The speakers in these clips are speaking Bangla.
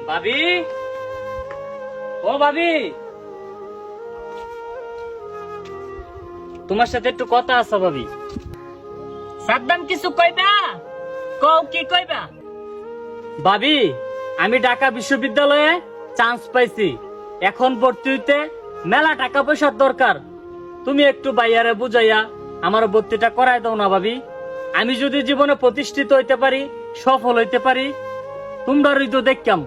ভাবি, ও ভাবি, তোমার সাথে একটু কথা আছে ভাবি। সাদ্দাম কিছু কইবা? কও কি কইবা? ভাবি, আমি ঢাকা বিশ্ববিদ্যালয়ে চান্স পাইছি। এখন ভর্তি হইতে মেলা টাকা পয়সার দরকার। তুমি একটু বাইয়ারে বুঝাইয়া আমার ভর্তিটা করাই দাও না ভাবি। আমি যদি জীবনে প্রতিষ্ঠিত হইতে পারি, সফল হইতে পারি, তোমরা তো দেখতাম।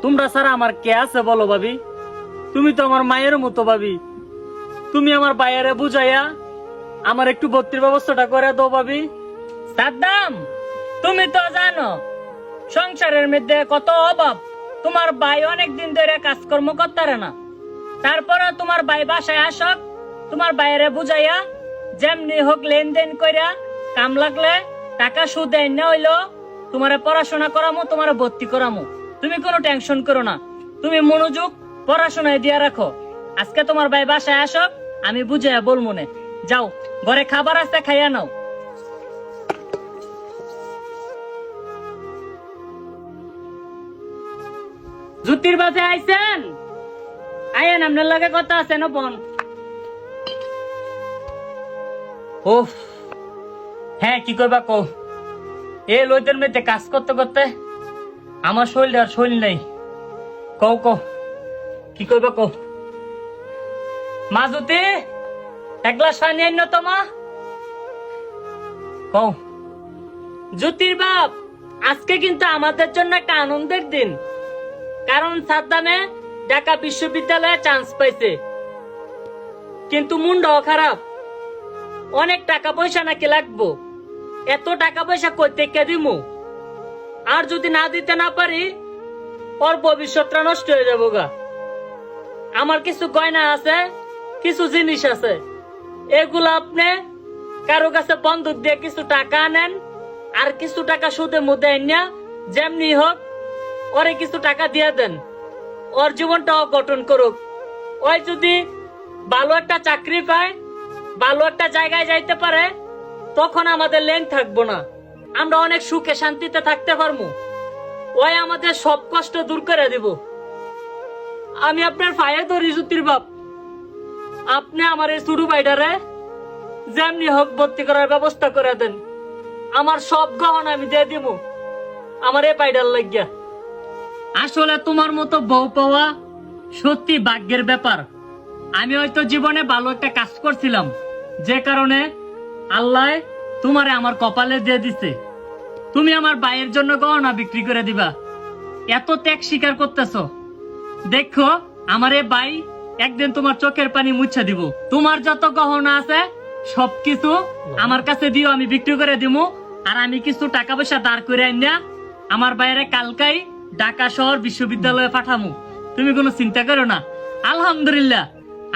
তোমরা ছাড়া আমার কে আছে বলো ভাবি? তুমি তো আমার মায়ের মতো ভাবি। তুমি আমার বাইয়ারে বুঝাইয়া আমার একটু ভর্তির ব্যবস্থাটা করে দাও ভাবি। সাদ্দাম, তুমি তো জানো সংসারের মধ্যে কত অভাব। তোমার ভাই অনেক দিন ধরে কাজকর্ম করতারে না। তারপরে তোমার ভাই বাসায় আসক, তোমার বাইরে বুঝাইয়া যেমনি হোক লেনদেন কইরা কাম লাগলে টাকা সুদ না হইলো তোমার পড়াশোনা করামো, তোমার ভর্তি করামো। তুমি কোনো টেনশন করো না, তুমি মনোযোগ পড়াশোনায় দিয়া রাখো। আজকে তোমার ভাই বাসায় আসক, আমি বুঝাইয়া বল মনে। যাও, ঘরে খাবার আছে, খাইয়া নাও। জুতির বাসে আইছেন? আইয়েন, আপনার লাগে কথা আছে না বোন? ওহ হ্যাঁ, কি করবা কও? এ লইদের মেয়েতে কাজ করতে করতে আমার শরীর আর শরীর নাই। কও কও, কি করবা কও? মা জুতি, এক গ্লাস পানি আইন তো মা। কও। জুতির বাপ, আজকে কিন্তু আমাদের জন্য একটা আনন্দের দিন। কারণ সাদ্দামে ঢাকা বিশ্ববিদ্যালয়ে চান্স পাইছে। কিন্তু মুন্ডাও খারাপ, অনেক টাকা পয়সা নাকি লাগবো। এত টাকা পয়সা কই থেকে দিমু? আর যদি না দিতে না পারি, ওর ভবিষ্যৎটা নষ্ট হয়ে যাবো গা। আমার কিছু গয়না আছে, কিছু জিনিস আছে, এগুলো আপনি কারো কাছে বন্ধক দিয়ে কিছু টাকা আনেন, আর কিছু টাকা সুদে মুদে আইনা যেমনি হোক ওরে কিছু টাকা দিয়ে দেন। ওর জীবনটা অঘটন করুক। ওই যদি ভালো একটা চাকরি পায়, ভালো একটা জায়গায় যাইতে পারে, তখন আমাদের লেন থাকবো না, আমরা অনেক সুখে শান্তিতে থাকতে পারবো। ওই আমাদের সব কষ্ট দূর করে দিব। আমি আপনার পায়ে ধরি জুতির বাপ, আপনি আমার এই ছোট ভাইটারে যেমনি হোক ভর্তি করার ব্যবস্থা করে দেন। আমার সব গহনা আমি দিয়ে দিব আমার এই পাইডার লাগিয়া। আসলে তোমার মতো বউ পাওয়া সত্যি ভাগ্যের ব্যাপার। আমি হয়তো জীবনে ভালো একটা কাজ করছিলাম, যে কারণে আল্লাহ তোমারে আমার কপালে দিয়ে দিছে। তুমি আমার ভাইয়ের জন্য গহনা বিক্রি করে দিবা, এত ত্যাগ স্বীকার করতেছো। দেখো আমার এই ভাই একদিন তোমার চোখের পানি মুছে দিব। তোমার যত গহনা আছে সবকিছু আমার কাছে দিও, আমি বিক্রি করে দিব। আর আমি কিছু টাকা পয়সা দাঁড় করে আইনা আমার বাইরে কালকাই ঢাকা শহর বিশ্ববিদ্যালয়ে পাঠামু। তুমি কোনো চিন্তা করো না। আলহামদুলিল্লাহ,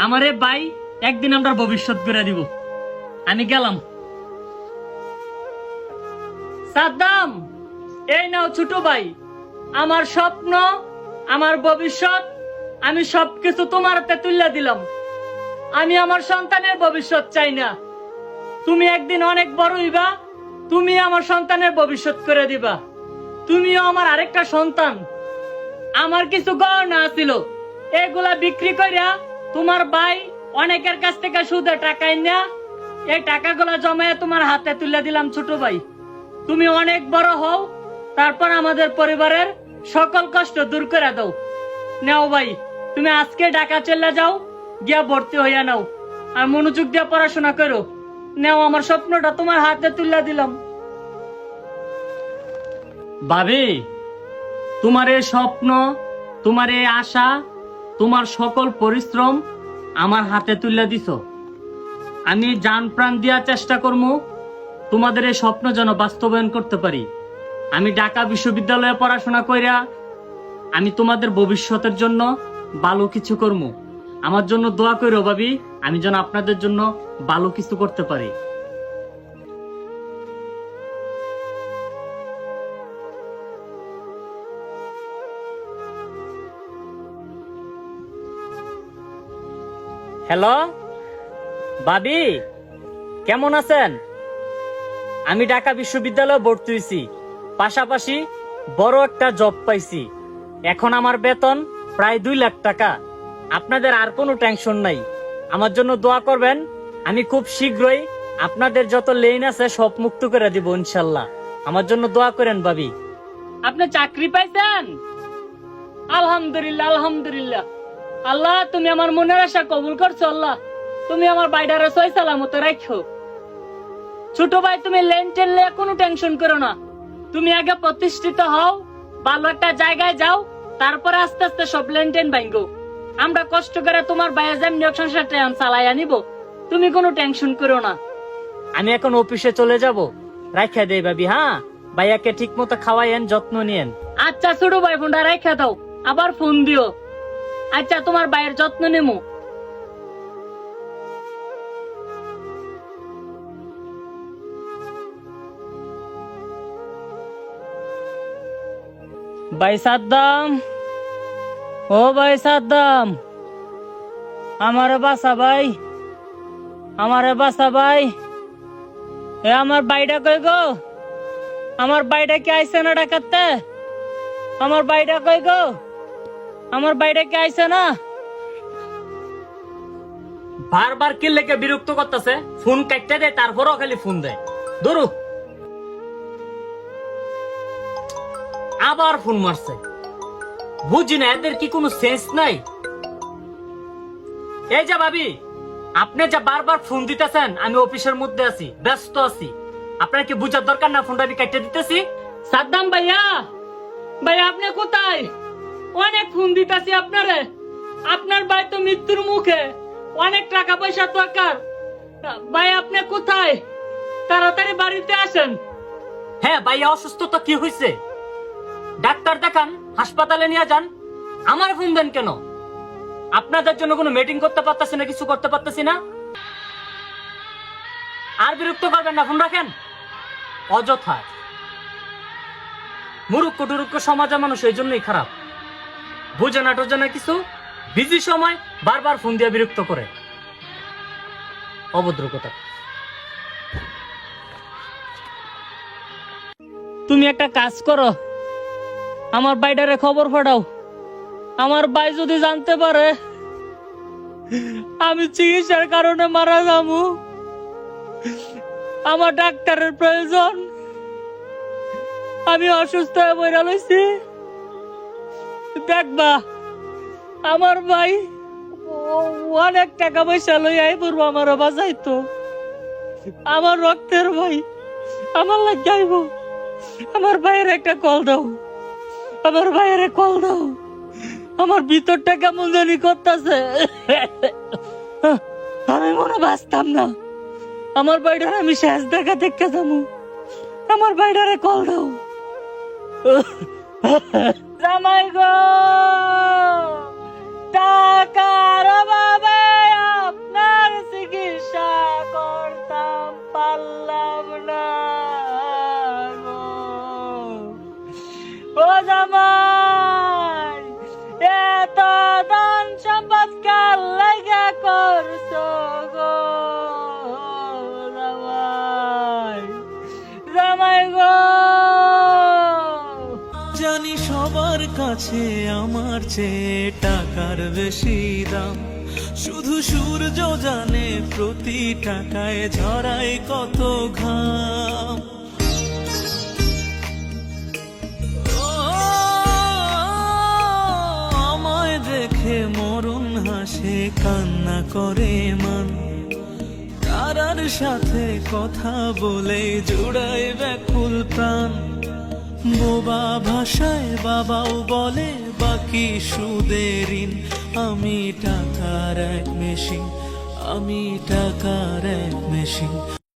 আমার এই ভাই একদিন আমরা ভবিষ্যৎ করে দিব। আমি গেলাম। সাদ্দাম, এই নাও ছোট ভাই, আমার স্বপ্ন, আমার ভবিষ্যৎ, আমি সবকিছু তোমার হাতে তুলে দিলাম। আমি আমার সন্তানের ভবিষ্যৎ চাই না। তুমি একদিন অনেক বড় হইবা, তুমি আমার সন্তানের ভবিষ্যৎ করে দিবা। তুমিও আমার আরেকটা সন্তান। আমার কিছু গহনা ছিল, এগুলা বিক্রি করিয়া তোমার ভাই অনেকের কাছ থেকে সুদে টাকা না, এই টাকাগুলা জমায়ে তোমার হাতে তুলে দিলাম ছোট ভাই। তুমি অনেক বড় হও, তারপর আমাদের পরিবারের সকল কষ্ট দূর করে দাও। নাও ভাই, তুমি আজকে ঢাকা চলে যাও, গিয়া ভর্তি হইয়া নাও, আর মনোযোগ দিয়ে পড়াশোনা করো। নাও, আমার স্বপ্নটা তোমার হাতে তুলে দিলাম। ভাবি, তোমার এই স্বপ্ন, তোমার এই আশা, তোমার সকল পরিশ্রম আমার হাতে তুলে দিছো। আমি জান প্রাণ দিয়া চেষ্টা করবো তোমাদের এই স্বপ্ন যেন বাস্তবায়ন করতে পারি। আমি ঢাকা বিশ্ববিদ্যালয়ে পড়াশোনা কইরা আমি তোমাদের ভবিষ্যতের জন্য ভালো কিছু করবো। আমার জন্য দোয়া কইরো ভাবি, আমি যেন আপনাদের জন্য ভালো কিছু করতে পারি। হ্যালো ভাবি, কেমন আছেন? আমি ঢাকা বিশ্ববিদ্যালয়ে ভর্তি হয়েছি, পাশাপাশি বড় একটা জব পাইছি। এখন আমার বেতন প্রায় 2 লাখ টাকা। আপনাদের আর কোনো টেনশন নাই, আমার জন্য দোয়া করবেন। আমি খুব শীঘ্রই আপনাদের যত লেন আছে সব মুক্ত করে দিব ইনশাল্লাহ। আমার জন্য দোয়া করেন ভাবি। আপনি চাকরি পাইছেন? আলহামদুলিল্লাহ আলহামদুলিল্লাহ। আল্লাহ তুমি আমার মনের আশা কবুল করছো। আল্লাহ তুমি আমার বাইডারে সই সালামত রাখো। ছোট ভাই তুমি লেন টেনলে কোনো টেনশন করো না। তুমি আগে প্রতিষ্ঠিত হও, ভালো একটা জায়গায় যাও, তারপরে আস্তে আস্তে সব লেন টেন ভাঙ্গো। আমরা কষ্ট করে তোমার বাইরে যেমনি সংসারটা চালাই আনিব, তুমি কোনো টেনশন করো না। আমি এখন অফিসে চলে যাব, রাখা দেই ভাবি। হ্যাঁ, ভাইয়াকে ঠিক মতো খাওয়াইয়েন, যত্ন নিয়েন। আচ্ছা ছোট ভাই, ফোনটা রাখা দাও, আবার ফোন দিও। আচ্ছা, তোমার ভাইয়ের যত্ন নেমু। ভাই সাদ্দাম, ও ভাই সাদ্দাম, আমারে বাসা ভাই, আমারে বাসা ভাই। এ আমার বাইডা কই গো? আমার বাইডা কি আইছে না ডাকাতে? আমার বাইডা কই গো? আমার বাইডা কি আইছে না? বারবার কি লেগে বিরক্ত করতেছে, ফোন কাটতে দেয়, তারপরও খালি ফোন দেয়। ধরু আবার ফোন মারছে। বুঝি না এদের কি কোনো সেন্স নাই। এই যে ভাবি, আপনি যে বারবার ফোন দিতেছেন, আমি অফিসের মধ্যে আছি, ব্যস্ত আছি। আপনার কি বুঝার দরকার না ফোনটা আমি কাটতে দিতেছি? সাদ্দাম ভাইয়া, ভাইয়া আপনি কোথায়? অনেক ফোন দিতেছি আপনারে। আপনার ভাই তো মৃত্যুর মুখে, অনেক টাকা পয়সা দরকার। ভাই আপনি কোথায়? তাড়াতাড়ি বাড়িতে আসেন। হ্যাঁ ভাইয়া, অসুস্থ তো কি হয়েছে? ডাক্তার দেখান, হাসপাতালে নিয়ে যান। আমার ফোন দেন কেন? আপনাদের জন্য কোনো মিটিং করতে পারতেছি না, কিছু করতে পারতেছি না। আর বিরক্ত করবেন না, ফোন রাখেন। অযথা মুরুক্ষ টুরুক্ষ সমাজের মানুষ এই জন্যই খারাপ, বুঝে না টোঝে না কিছু। বিজি সময় বারবার ফোন দিয়ে বিরক্ত করে, অভদ্র কথা। তুমি একটা কাজ করো, আমার বাইডারে খবর পাঠাও। আমার ভাই যদি জানতে পারে আমি চিকিৎসার কারণে মারা যাবো, আমার ডাক্তারের প্রয়োজন, আমি অসুস্থ হয়ে বইরা লইছি, দেখবা আমার ভাই অনেক টাকা পয়সা লইয়াই পড়বো, আমারও বাঁচাইতো। আমার রক্তের ভাই, আমার লাগাইব। আমার ভাইয়ের একটা কল দাও, আমার ভাইয়ের কল দাও। আমার ভিতরটা কেমন জানি করতেছে, আমি মনে বাঁচতাম না। আমার ভাইটার আমি শেষ দেখা দেখতে যাবো। আমার ভাইটারে কল দাও। জামাই গো, টাকার অভাবে আপনার চিকিৎসা করতাম পারলাম না গো। ও জামাই, এত দান সম্পদ কার লাগা করছো গো? জামাই, জামাই গো। জানি সবার কাছে আমার চেয়ে টাকার বেশি দাম, শুধু সূর্য জানে প্রতি টাকায় ঝরায় কত ঘাম। আমায় দেখে মরণ হাসে, কান্না করে মান, তারার সাথে কথা বলে জুড়ায় ব্যাকুল প্রাণ। বোবা ভাষায় বাবাও বলে বাকি সুদের ঋণ। আমি টাকার এক মেশিন, আমি টাকার এক মেশিন।